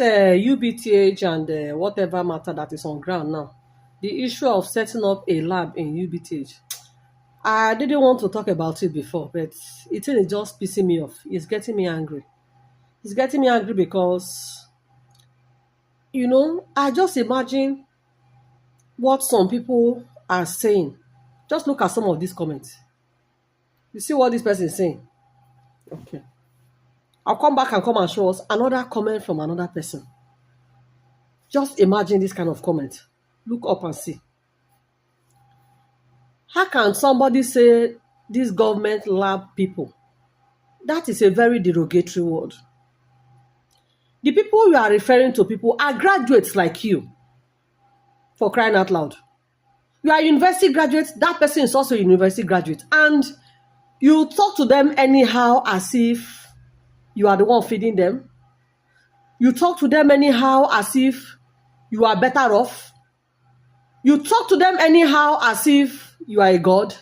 UBTH and whatever matter that is on ground now. The issue of setting up a lab in UBTH. I didn't want to talk about it before, but it is just pissing me off. It's getting me angry. It's getting me angry because, I just imagine what some people are saying. Just look at some of these comments. You see what this person is saying? Okay. I'll come back and come and show us another comment from another person. Just imagine this kind of comment. Look up and see. How can somebody say these government lab people? That is a very derogatory word. The people you are referring to people are graduates like you, for crying out loud. You are a university graduate, that person is also a university graduate, and you talk to them anyhow as if you are the one feeding them. You talk to them anyhow as if you are better off. You talk to them anyhow as if you are a god.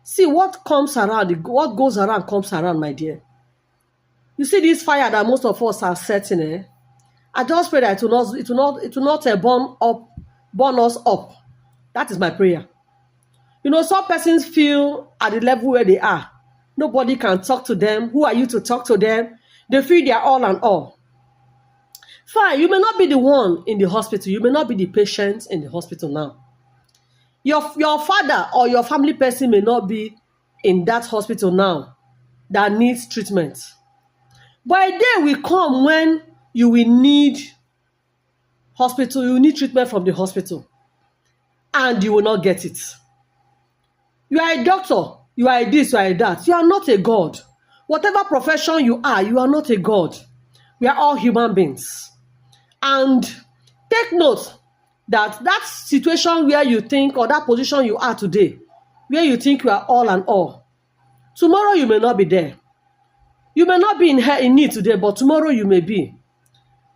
See, what comes around, what goes around comes around, my dear. You see this fire that most of us are setting, I just pray that it will not burn us up. That is my prayer. Some persons feel at the level where they are. Nobody can talk to them. Who are you to talk to them? They feel they are all and all. Fine, you may not be the one in the hospital. You may not be the patient in the hospital now. Your father or your family person may not be in that hospital now that needs treatment. But a day will come when you will need hospital, you will need treatment from the hospital, and you will not get it. You are a doctor, you are a this, you are a that. You are not a god. Whatever profession you are not a god. We are all human beings. And take note that situation where you think, or that position you are today, where you think you are all and all, tomorrow you may not be there. You may not be in need today, but tomorrow you may be.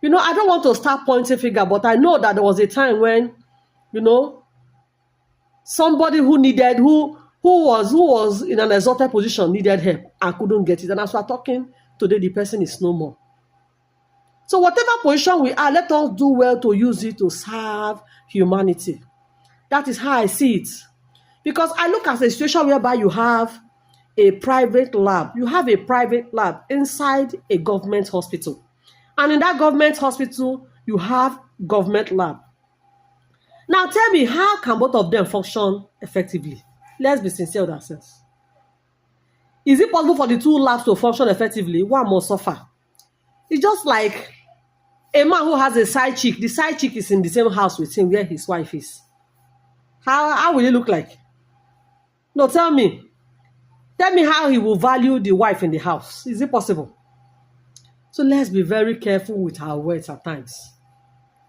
I don't want to start pointing finger, but I know that there was a time when, somebody who was in an exalted position needed help and couldn't get it. And as we're talking today, the person is no more. So whatever position we are, let us do well to use it to serve humanity. That is how I see it. Because I look at a situation whereby you have a private lab. You have a private lab inside a government hospital. And in that government hospital, you have government lab. Now tell me, how can both of them function effectively? Let's be sincere with ourselves. Is it possible for the two labs to function effectively? One must suffer. It's just like a man who has a side chick. The side chick is in the same house with him where his wife is. How will it look like? No, tell me. Tell me how he will value the wife in the house. Is it possible? So let's be very careful with our words at times.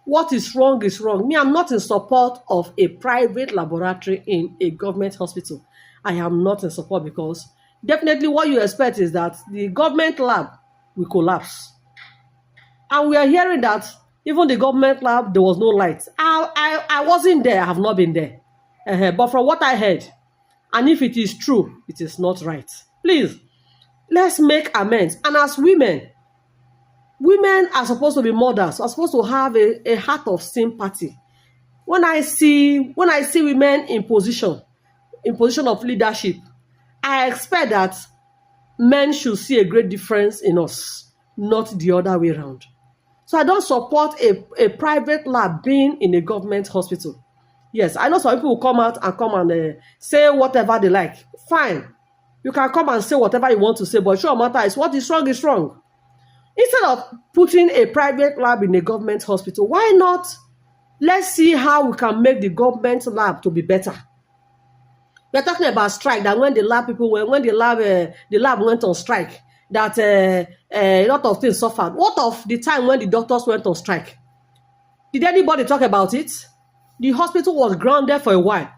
What is wrong is wrong. Me, I'm not in support of a private laboratory in a government hospital. I am not in support, because definitely what you expect is that the government lab will collapse. And we are hearing that even the government lab, there was no light. I wasn't there. I have not been there. But from what I heard, and if it is true, it is not right. Please, let's make amends. And as women are supposed to be mothers, are supposed to have a heart of sympathy. When I see women in position of leadership, I expect that men should see a great difference in us, not the other way around. So I don't support a private lab being in a government hospital. Yes, I know some people will come out and say whatever they like. Fine. You can come and say whatever you want to say, but the short matter is what is wrong is wrong. Instead of putting a private lab in a government hospital, why not? Let's see how we can make the government lab to be better. We're talking about strike, that when the lab went on strike, that a lot of things suffered. What of the time when the doctors went on strike? Did anybody talk about it? The hospital was grounded for a while.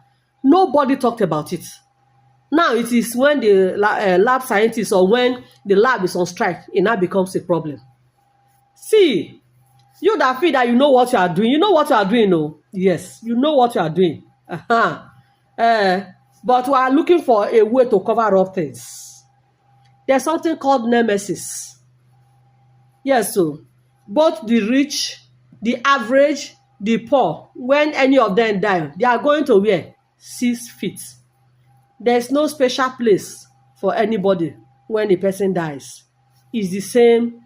Nobody talked about it. Now it is when the lab scientists, or when the lab is on strike, it now becomes a problem. See, you that feel that you know what you are doing, no? Yes, you know what you are doing. But we are looking for a way to cover up things. There's something called nemesis. Yes, so both the rich, the average, the poor, when any of them die, they are going to where? 6 feet. There's no special place for anybody when a person dies. It's the same